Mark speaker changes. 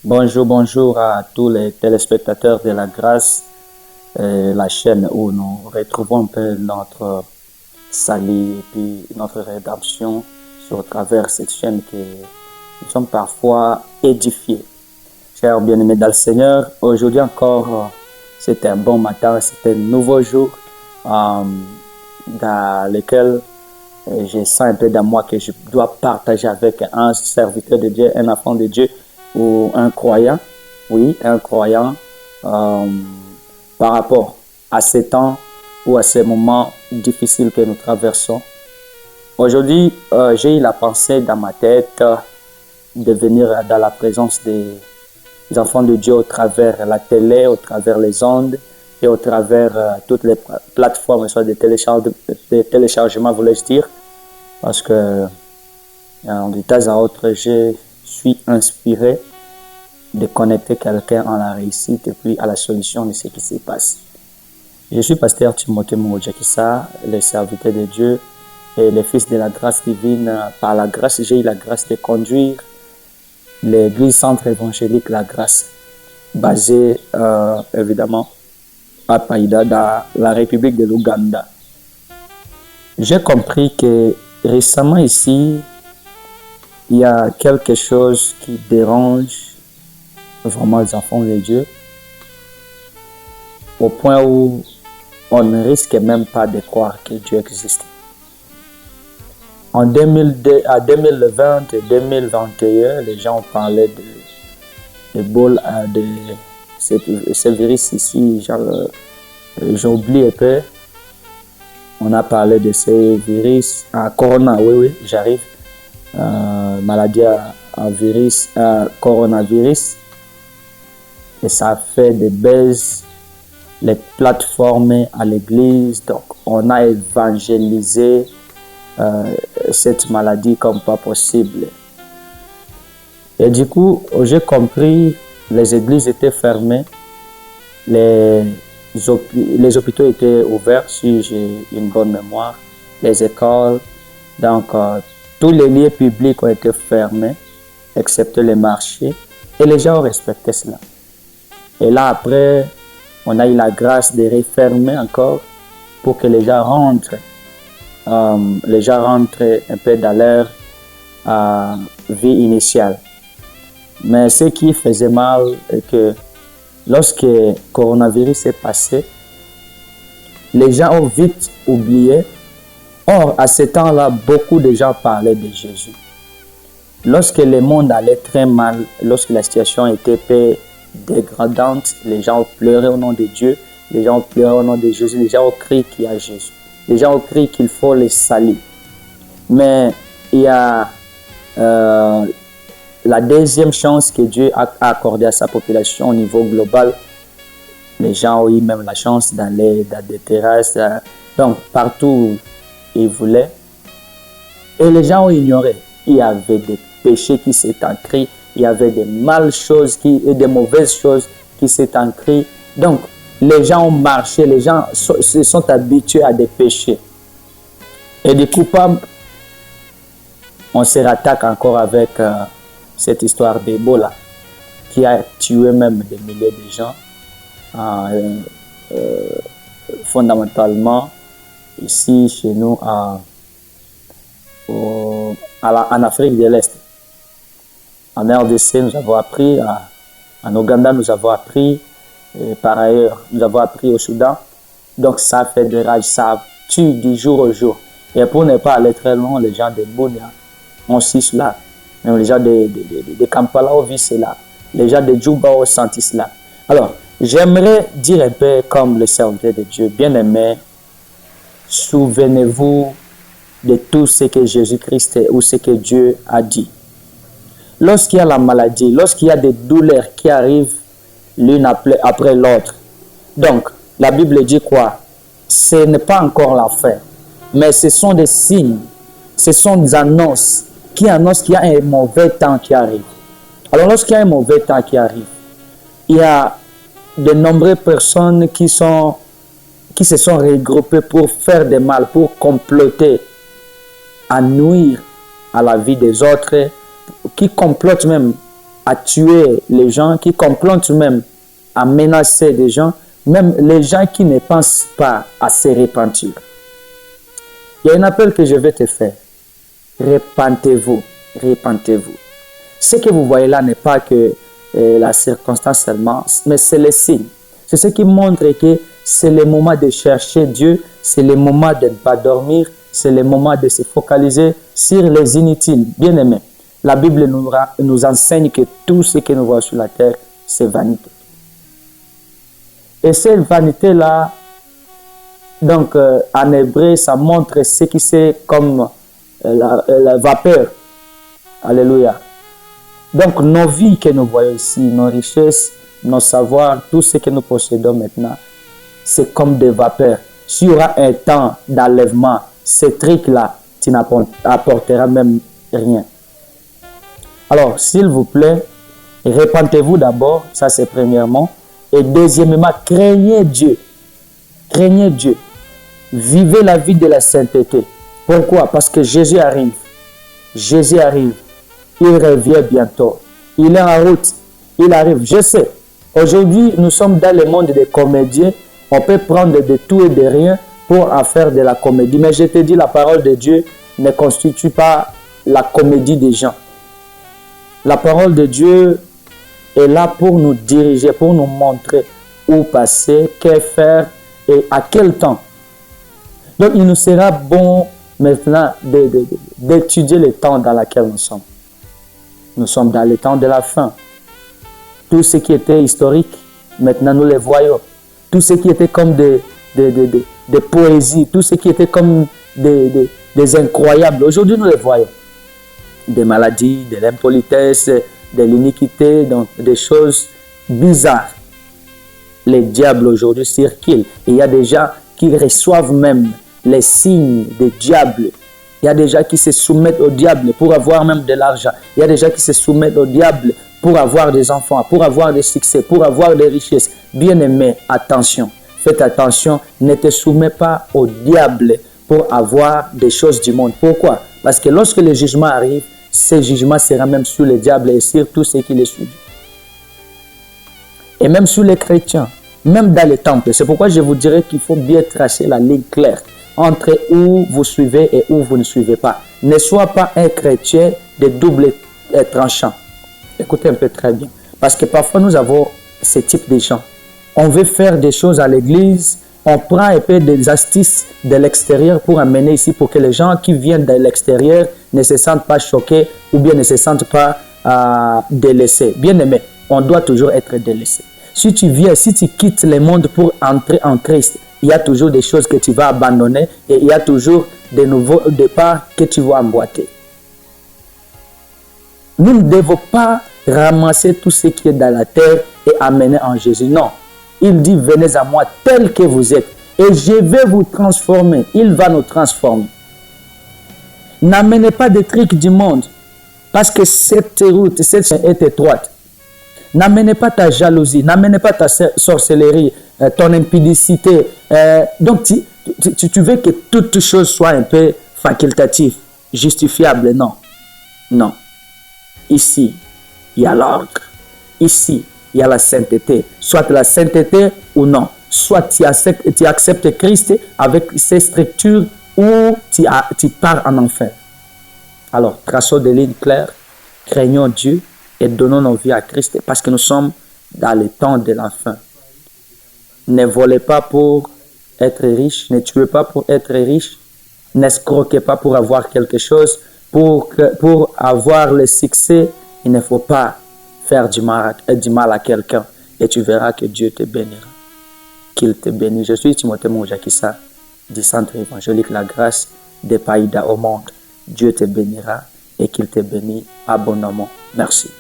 Speaker 1: Bonjour, bonjour à tous les téléspectateurs de la grâce, la chaîne où nous retrouvons un peu notre salut et puis notre rédemption sur travers cette chaîne que nous sommes parfois édifiés. Chers bien-aimés dans le Seigneur, aujourd'hui encore, c'est un bon matin, c'est un nouveau jour dans lequel je sens un peu dans moi que je dois partager avec un serviteur de Dieu, un enfant de Dieu ou un croyant, oui, un croyant, par rapport à ces temps ou à ces moments difficiles que nous traversons. Aujourd'hui, j'ai eu la pensée dans ma tête de venir dans la présence des enfants de Dieu au travers la télé, au travers les ondes et au travers toutes les plateformes, soit de téléchargement, voulais-je dire, parce que de temps à autre, je suis inspiré de connecter quelqu'un à la réussite et puis à la solution de ce qui se passe. Je suis pasteur Timothée Mourodjakissa, le serviteur de Dieu et le fils de la grâce divine. Par la grâce, j'ai eu la grâce de conduire l'église centre évangélique La Grâce, basée évidemment à Païda, dans la République de l'Ouganda. J'ai compris que récemment ici, il y a quelque chose qui dérange vraiment les enfants de Dieu, au point où on ne risque même pas de croire que Dieu existe. En 2020 et 2021, les gens parlaient de ce virus ici, j'ai oublié un peu. On a parlé de ce virus, corona, oui, j'arrive. Maladie à virus, coronavirus. Et ça a fait des buzz, les plateformes à l'église. Donc, on a évangélisé cette maladie comme pas possible. Et du coup, j'ai compris, les églises étaient fermées, les hôpitaux étaient ouverts, si j'ai une bonne mémoire, les écoles, donc tous les lieux publics ont été fermés, excepté les marchés, et les gens ont respecté cela. Et là, après, on a eu la grâce de refermer encore pour que les gens rentrent un peu dans leur vie initiale. Mais ce qui faisait mal est que lorsque le coronavirus est passé, les gens ont vite oublié. Or, à ce temps-là, beaucoup de gens parlaient de Jésus. Lorsque le monde allait très mal, lorsque la situation était peu dégradante, les gens ont pleuré au nom de Dieu, les gens ont pleuré au nom de Jésus, les gens ont crié qu'il y a Jésus. Les gens ont crié qu'il faut les saluer. Mais il y a la deuxième chance que Dieu a accordée à sa population au niveau global. Les gens ont eu même la chance d'aller dans des terrasses, donc partout où ils voulaient. Et les gens ont ignoré. Il y avait des péchés qui s'étaient ancrés, il y avait des des mauvaises choses qui s'étaient ancrées. Donc, les gens ont marché, les gens se sont habitués à des péchés. Et du coup, on se rattaque encore avec cette histoire d'Ebola qui a tué même des milliers de gens. Fondamentalement, ici, chez nous, en Afrique de l'Est. En RDC, nous avons appris, en Ouganda, nous avons appris, et par ailleurs, nous avons appris au Soudan. Donc, ça fait de rage, ça tue du jour au jour. Et pour ne pas aller très loin, les gens de Bunia ont su cela. Même les gens de Kampala ont vu cela. Les gens de Djouba ont senti cela. Alors, j'aimerais dire un peu comme le serviteur de Dieu, bien-aimé, souvenez-vous de tout ce que Jésus-Christ ou ce que Dieu a dit. Lorsqu'il y a la maladie, lorsqu'il y a des douleurs qui arrivent l'une après l'autre. Donc, la Bible dit quoi? Ce n'est pas encore la fin, mais ce sont des signes, ce sont des annonces qui annoncent qu'il y a un mauvais temps qui arrive. Alors, lorsqu'il y a un mauvais temps qui arrive, il y a de nombreuses personnes qui se sont regroupées pour faire du mal, pour comploter, à nuire à la vie des autres, qui complotent même à tuer les gens, qui complotent même à menacer des gens, même les gens qui ne pensent pas à se repentir. Il y a un appel que je vais te faire. Repentez-vous, repentez-vous. Ce que vous voyez là n'est pas que la circonstance seulement, mais c'est le signe. C'est ce qui montre que c'est le moment de chercher Dieu, c'est le moment de ne pas dormir, c'est le moment de se focaliser sur les inutiles. Bien aimés, la Bible nous enseigne que tout ce que nous voyons sur la terre, c'est vanité. Et cette vanité-là, donc en hébreu, ça montre ce qui c'est comme la vapeur. Alléluia. Donc nos vies que nous voyons ici, nos richesses, nos savoirs, tout ce que nous possédons maintenant, c'est comme des vapeurs. S'il y aura un temps d'enlèvement, ce truc-là, tu n'apportera même rien. Alors, s'il vous plaît, repentez-vous d'abord, ça c'est premièrement. Et deuxièmement, craignez Dieu. Craignez Dieu. Vivez la vie de la sainteté. Pourquoi? Parce que Jésus arrive. Jésus arrive. Il revient bientôt. Il est en route. Il arrive. Je sais. Aujourd'hui, nous sommes dans le monde des comédiens. On peut prendre de tout et de rien pour en faire de la comédie. Mais je te dis, la parole de Dieu ne constitue pas la comédie des gens. La parole de Dieu est là pour nous diriger, pour nous montrer où passer, que faire et à quel temps. Donc, il nous sera bon maintenant d'étudier le temps dans lequel nous sommes. Nous sommes dans le temps de la fin. Tout ce qui était historique, maintenant nous le voyons. Tout ce qui était comme des poésies, tout ce qui était comme des incroyables, aujourd'hui nous le voyons. Des maladies, de l'impolitesse, de l'iniquité, donc des choses bizarres. Les diables aujourd'hui circulent. Il y a des gens qui reçoivent même les signes des diables. Il y a des gens qui se soumettent au diable pour avoir même de l'argent. Il y a des gens qui se soumettent au diable pour avoir des enfants, pour avoir des succès, pour avoir des richesses. Bien-aimés, attention. Faites attention, ne te soumets pas au diable pour avoir des choses du monde. Pourquoi? Parce que lorsque le jugement arrive, ce jugement sera même sur le diable et sur tous ceux qui les suivent. Et même sur les chrétiens, même dans les temples. C'est pourquoi je vous dirais qu'il faut bien tracer la ligne claire entre où vous suivez et où vous ne suivez pas. Ne sois pas un chrétien de double tranchant. Écoutez un peu très bien. Parce que parfois nous avons ce type de gens. On veut faire des choses à l'église, on prend un peu des astuces de l'extérieur pour amener ici pour que les gens qui viennent de l'extérieur ne se sentent pas choqués ou bien ne se sentent pas délaissés. Bien aimé, on doit toujours être délaissé. Si tu viens, si tu quittes le monde pour entrer en Christ, il y a toujours des choses que tu vas abandonner et il y a toujours des nouveaux départs que tu vas emboîter. Nous ne devons pas ramasser tout ce qui est dans la terre et amener en Jésus. Non. Il dit, venez à moi tel que vous êtes et je vais vous transformer. Il va nous transformer. N'amenez pas des trucs du monde parce que cette route, cette est étroite. N'amenez pas ta jalousie, n'amenez pas ta sorcellerie, ton impudicité. Donc, tu veux que toute chose soit un peu facultative, justifiable. Non. Non. Ici, il y a l'ordre. Ici, il y a la sainteté. Soit la sainteté ou non. Soit tu acceptes Christ avec ses structures ou tu pars en enfer. Alors, traçons des lignes claires, craignons Dieu et donnons nos vies à Christ parce que nous sommes dans le temps de la fin. Ne volez pas pour être riche, ne tuez pas pour être riche, n'escroquez pas pour avoir quelque chose, pour avoir le succès, il ne faut pas faire du mal à quelqu'un et tu verras que Dieu te bénira. Qu'il te bénisse. Je suis Timothée Monjakissa du Centre évangélique La Grâce des Païda au monde. Dieu te bénira et qu'il te bénisse abondamment. Merci.